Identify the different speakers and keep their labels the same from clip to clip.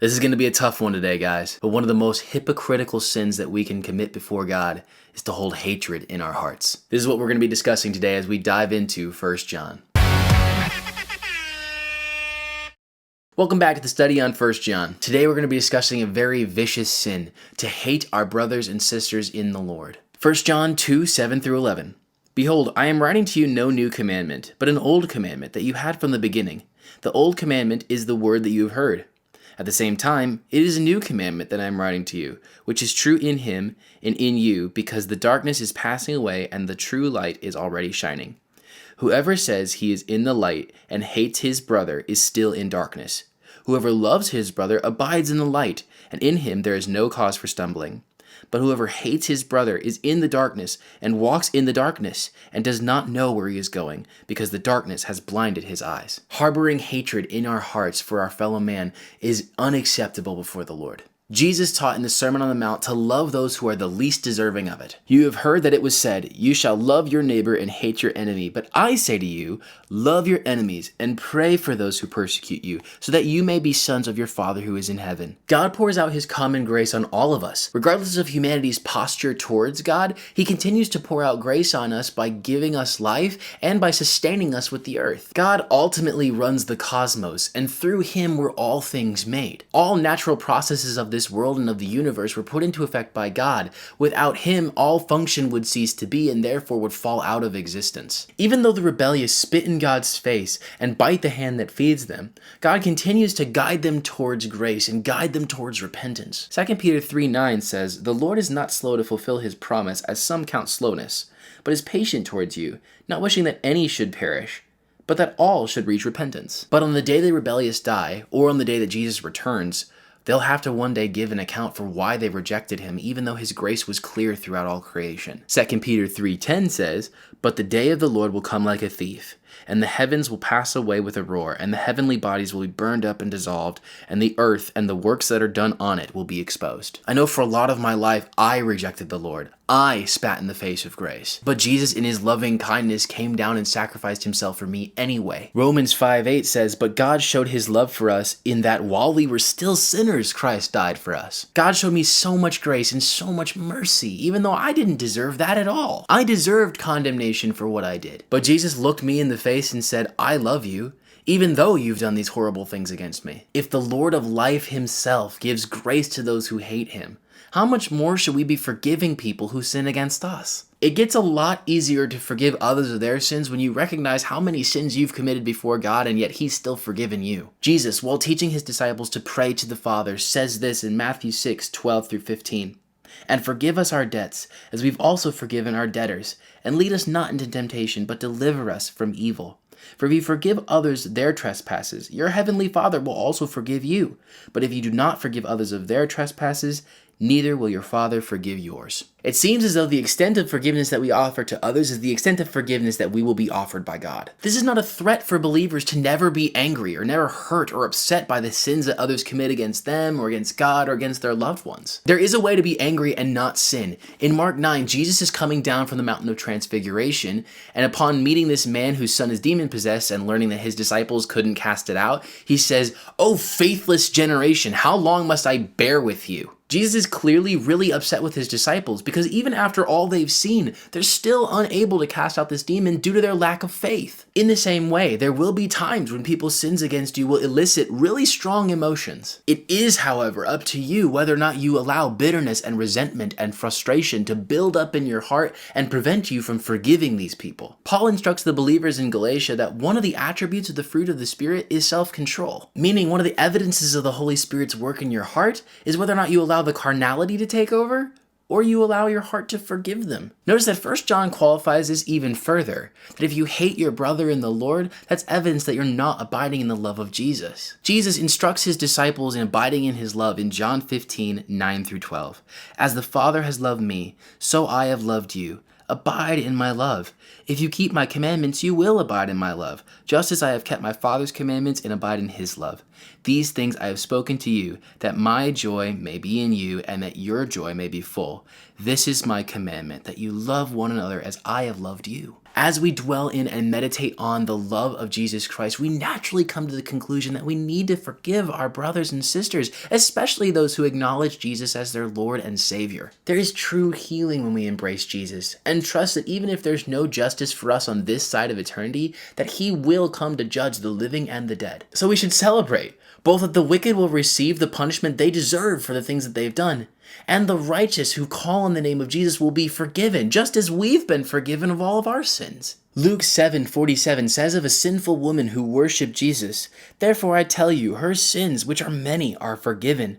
Speaker 1: This is going to be a tough one today, guys, but one of the most hypocritical sins that we can commit before God is to hold hatred in our hearts. This is what we're going to be discussing today as we dive into 1 John. Welcome back to the study on 1 John. Today we're going to be discussing a very vicious sin, to hate our brothers and sisters in the Lord. 1 John 2, 7 through 11. Behold, I am writing to you no new commandment, but an old commandment that you had from the beginning. The old commandment is the word that you have heard. At the same time, it is a new commandment that I am writing to you, which is true in him and in you, because the darkness is passing away and the true light is already shining. Whoever says he is in the light and hates his brother is still in darkness. Whoever loves his brother abides in the light, and in him there is no cause for stumbling. But whoever hates his brother is in the darkness and walks in the darkness and does not know where he is going, because the darkness has blinded his eyes. Harboring hatred in our hearts for our fellow man is unacceptable before the Lord. Jesus taught in the Sermon on the Mount to love those who are the least deserving of it. You have heard that it was said, "You shall love your neighbor and hate your enemy." But I say to you, love your enemies and pray for those who persecute you, so that you may be sons of your Father who is in heaven. God pours out his common grace on all of us. Regardless of humanity's posture towards God, he continues to pour out grace on us by giving us life and by sustaining us with the earth. God ultimately runs the cosmos, and through him were all things made. All natural processes of this world and of the universe were put into effect by God. Without him, all function would cease to be and therefore would fall out of existence. Even though the rebellious spit in God's face and bite the hand that feeds them, God continues to guide them towards grace and guide them towards repentance. 2 Peter 3:9 says, "The Lord is not slow to fulfill his promise, as some count slowness, but is patient towards you, not wishing that any should perish, but that all should reach repentance." But on the day the rebellious die, or on the day that Jesus returns, they'll have to one day give an account for why they rejected him, even though his grace was clear throughout all creation. 2 Peter 3:10 says, "But the day of the Lord will come like a thief, and the heavens will pass away with a roar, and the heavenly bodies will be burned up and dissolved, and the earth and the works that are done on it will be exposed." I know for a lot of my life, I rejected the Lord. I spat in the face of grace. But Jesus in his loving kindness came down and sacrificed himself for me anyway. Romans 5:8 says, "But God showed his love for us in that while we were still sinners, Christ died for us." God showed me so much grace and so much mercy, even though I didn't deserve that at all. I deserved condemnation for what I did. But Jesus looked me in the face and said, "I love you, even though you've done these horrible things against me." If the Lord of life himself gives grace to those who hate him, how much more should we be forgiving people who sin against us? It gets a lot easier to forgive others of their sins when you recognize how many sins you've committed before God, and yet he's still forgiven you. Jesus, while teaching his disciples to pray to the Father, says this in Matthew 6:12 through 15. "And forgive us our debts, as we've also forgiven our debtors. And lead us not into temptation, but deliver us from evil. For if you forgive others their trespasses, your heavenly Father will also forgive you. But if you do not forgive others of their trespasses, neither will your Father forgive yours." It seems as though the extent of forgiveness that we offer to others is the extent of forgiveness that we will be offered by God. This is not a threat for believers to never be angry or never hurt or upset by the sins that others commit against them or against God or against their loved ones. There is a way to be angry and not sin. In Mark 9, Jesus is coming down from the mountain of transfiguration, and upon meeting this man whose son is demon-possessed and learning that his disciples couldn't cast it out, he says, "O faithless generation, how long must I bear with you?" Jesus is clearly really upset with his disciples because even after all they've seen, they're still unable to cast out this demon due to their lack of faith. In the same way, there will be times when people's sins against you will elicit really strong emotions. It is, however, up to you whether or not you allow bitterness and resentment and frustration to build up in your heart and prevent you from forgiving these people. Paul instructs the believers in Galatia that one of the attributes of the fruit of the Spirit is self-control, meaning one of the evidences of the Holy Spirit's work in your heart is whether or not you allow the carnality to take over, or you allow your heart to forgive them. Notice that 1 John qualifies this even further, that if you hate your brother in the Lord, that's evidence that you're not abiding in the love of Jesus. Jesus instructs his disciples in abiding in his love in John 15:9 through 12. "As the Father has loved me, so I have loved you. Abide in my love. If you keep my commandments, you will abide in my love, just as I have kept my Father's commandments and abide in his love. These things I have spoken to you, that my joy may be in you, and that your joy may be full. This is my commandment, that you love one another as I have loved you." As we dwell in and meditate on the love of Jesus Christ, we naturally come to the conclusion that we need to forgive our brothers and sisters, especially those who acknowledge Jesus as their Lord and Savior. There is true healing when we embrace Jesus and trust that even if there's no justice for us on this side of eternity, that He will come to judge the living and the dead. So we should celebrate both that the wicked will receive the punishment they deserve for the things that they've done, and the righteous who call on the name of Jesus will be forgiven, just as we've been forgiven of all of our sins. Luke 7:47 says of a sinful woman who worshipped Jesus, "Therefore I tell you, her sins, which are many, are forgiven.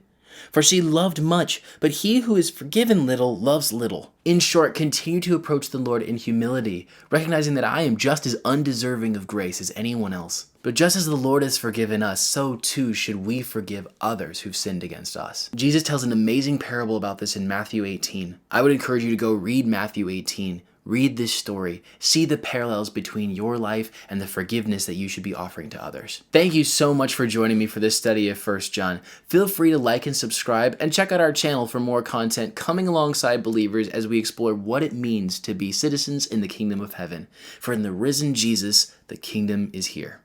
Speaker 1: For she loved much, but he who is forgiven little loves little." In short, continue to approach the Lord in humility, recognizing that I am just as undeserving of grace as anyone else. But just as the Lord has forgiven us, so too should we forgive others who've sinned against us. Jesus tells an amazing parable about this in Matthew 18. I would encourage you to go read Matthew 18. Read this story. See the parallels between your life and the forgiveness that you should be offering to others. Thank you so much for joining me for this study of 1 John. Feel free to like and subscribe, and check out our channel for more content coming alongside believers as we explore what it means to be citizens in the kingdom of heaven. For in the risen Jesus, the kingdom is here.